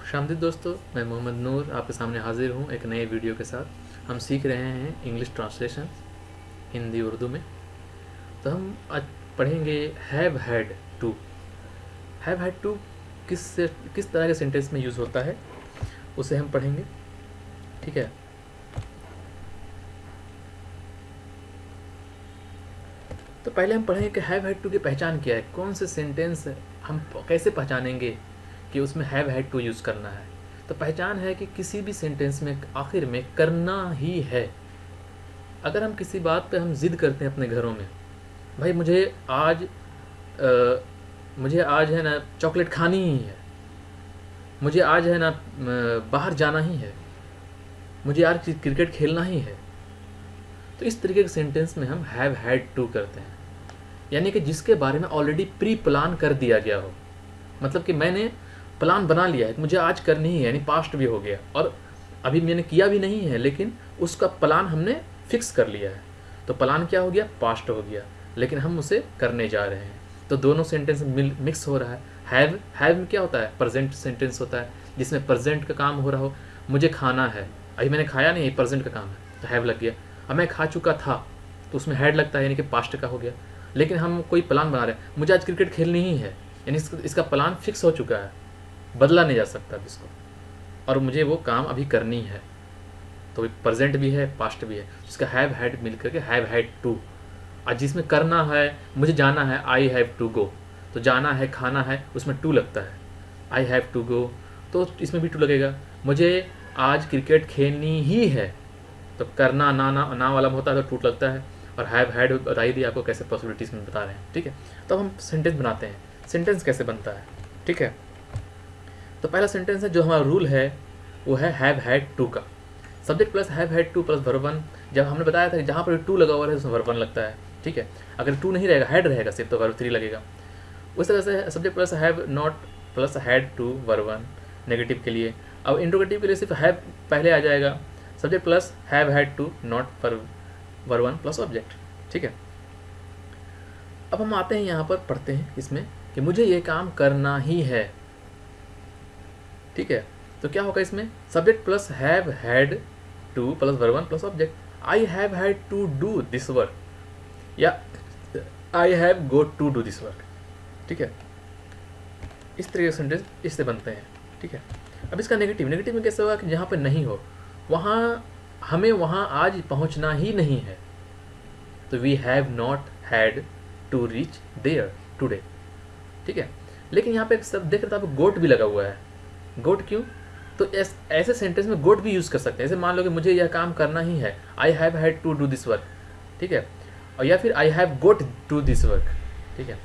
खुशामदीद दोस्तों, मैं मोहम्मद नूर आपके सामने हाजिर हूँ एक नए वीडियो के साथ। हम सीख रहे हैं इंग्लिश ट्रांसलेशन हिंदी उर्दू में। तो हम आज पढ़ेंगे have had to. Have had to किस तरह के सेंटेंस में यूज़ होता है उसे हम पढ़ेंगे, ठीक है। तो पहले हम पढ़ेंगे कि हैव हैड टू की पहचान क्या है, कौन से सेंटेंस हम कैसे पहचानेंगे कि उसमें हैव हैड टू यूज़ करना है। तो पहचान है कि किसी भी सेंटेंस में आखिर में करना ही है। अगर हम किसी बात पे हम ज़िद करते हैं अपने घरों में, भाई मुझे आज है ना चॉकलेट खानी ही है, मुझे आज है ना बाहर जाना ही है, मुझे आज क्रिकेट खेलना ही है, तो इस तरीके के सेंटेंस में हम हैव हैड टू करते हैं। यानी कि जिसके बारे में ऑलरेडी प्री प्लान कर दिया गया हो, मतलब कि मैंने प्लान बना लिया है कि मुझे आज करनी ही है, यानी पास्ट भी हो गया और अभी मैंने किया भी नहीं है, लेकिन उसका प्लान हमने फिक्स कर लिया है। तो प्लान क्या हो गया, पास्ट हो गया, लेकिन हम उसे करने जा रहे हैं। तो दोनों सेंटेंस मिक्स हो रहा है। हैव में क्या होता है, प्रेजेंट सेंटेंस होता है जिसमें प्रेजेंट का काम हो रहा हो। मुझे खाना है, अभी मैंने खाया नहीं, प्रेजेंट का काम है तो हैव लग गया। अब मैं खा चुका था तो उसमें हैड लगता है, यानी कि पास्ट का हो गया। लेकिन हम कोई प्लान बना रहे हैं, मुझे आज क्रिकेट खेलनी ही है, यानी इसका प्लान फिक्स हो चुका है, बदला नहीं जा सकता अब इसको, और मुझे वो काम अभी करनी है। तो प्रेजेंट भी है, पास्ट भी है, जिसका हैव हैड मिल करके हैव हैड टू। और जिसमें करना है, मुझे जाना है, आई हैव टू गो, तो जाना है, खाना है, उसमें टू लगता है। आई हैव टू गो, तो इसमें भी टू लगेगा। मुझे आज क्रिकेट खेलनी ही है, तो करना ना वाला होता है तो टू लगता है। और हैव हैड बता ही दिया आपको कैसे पॉसिबिलिटीज़ में बता रहे हैं, ठीक है। तो हम सेंटेंस बनाते हैं। सेंटेंस कैसे बनता है, ठीक है। तो पहला सेंटेंस है, जो हमारा रूल है वो है हैव हैड टू का। Subject plus have had to plus verb one. जब हमने बताया था कि जहाँ पर टू लगा हुआ है उसमें वर्ब वन लगता है, ठीक है। अगर टू नहीं रहेगा, हैड रहेगा सिर्फ, तो वर्ब थ्री लगेगा। उस तरह से subject plus have not plus had to verb one negative के लिए। अब इंट्रोगेटिव के लिए सिर्फ हैव पहले आ जाएगा, subject plus have had to not verb one plus object, ठीक है। अब हम आते हैं यहाँ पर, पढ़ते हैं इसमें कि मुझे ये काम करना ही है, ठीक है। तो क्या होगा इसमें, subject plus have had to plus verb one plus object. I have had to do this work, या I have got to do this work, ठीक है। इस तरीके के सेंटेंस इससे बनते हैं, ठीक है। अब इसका नेगेटिव में कैसे होगा कि जहाँ पर नहीं हो वहाँ हमें वहाँ आज पहुँचना ही नहीं है, तो we have not had to reach there today, ठीक है। लेकिन यहाँ पे सब देख रहे थे आप, गोट भी लगा हुआ है। गोट क्यों, तो ऐसे सेंटेंस में गोट भी यूज़ कर सकते हैं। जैसे मान लो कि मुझे यह काम करना ही है, I have had to do this work, ठीक है। और या फिर I have got to this work, ठीक है।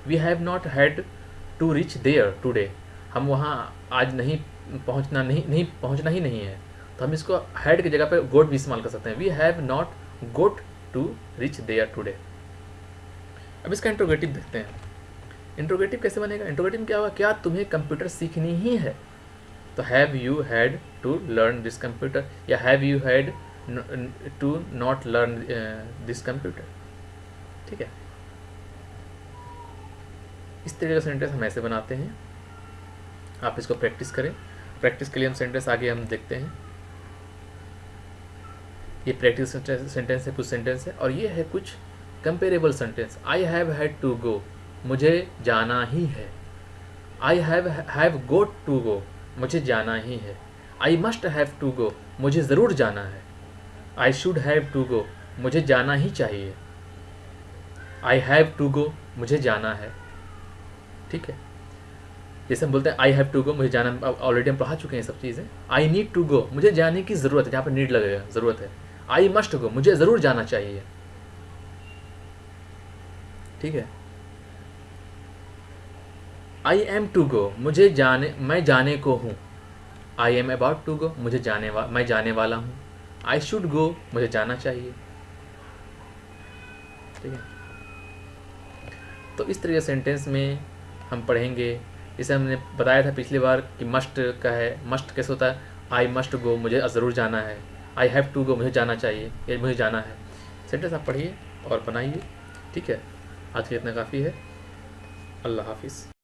We have not had to reach there today, हम वहाँ आज नहीं पहुँचना ही नहीं है, तो हम इसको हैड की जगह पर गोट भी इस्तेमाल कर सकते हैं। We have not got to reach there today. अब इसका इंट्रोगेटिव देखते हैं। इंट्रोगेटिव कैसे बनेगा, इंट्रोगेटिव क्या होगा, क्या तुम्हें कंप्यूटर सीखनी ही है, तो have you had to learn this computer, या have you had to not learn this computer, ठीक है। इस तरह का सेंटेंस हम ऐसे बनाते हैं। आप इसको प्रैक्टिस करें। प्रैक्टिस के लिए हम सेंटेंस आगे हम देखते हैं। ये प्रैक्टिस सेंटेंस है, कुछ सेंटेंस है, और ये है कुछ comparable sentence. I have had to go, मुझे जाना ही है। I have got to go, मुझे जाना ही है। I must have to go, मुझे ज़रूर जाना है। I should have to go, मुझे जाना ही चाहिए। आई हैव टू गो, मुझे जाना है, ठीक है। जैसे हम बोलते हैं आई हैव टू गो, मुझे जाना, ऑलरेडी हम पढ़ा चुके हैं सब चीज़ें। आई नीड टू गो, मुझे जाने की ज़रूरत है, जहाँ पर नीड लगेगा, ज़रूरत है। आई मस्ट गो, मुझे ज़रूर जाना चाहिए, ठीक है। आई एम टू गो, मैं जाने को हूँ। I am about to go, मैं जाने वाला हूँ। आई शुड गो, मुझे जाना चाहिए, ठीक है। तो इस तरह के सेंटेंस में हम पढ़ेंगे। जैसे हमने बताया था पिछली बार कि मस्ट का है, मस्ट कैसे होता है, आई मस्ट गो, मुझे ज़रूर जाना है। आई हैव टू गो, मुझे जाना चाहिए, या मुझे जाना है। सेंटेंस आप पढ़िए और बनाइए, ठीक है। आज के इतना काफ़ी है। अल्लाह हाफिज़।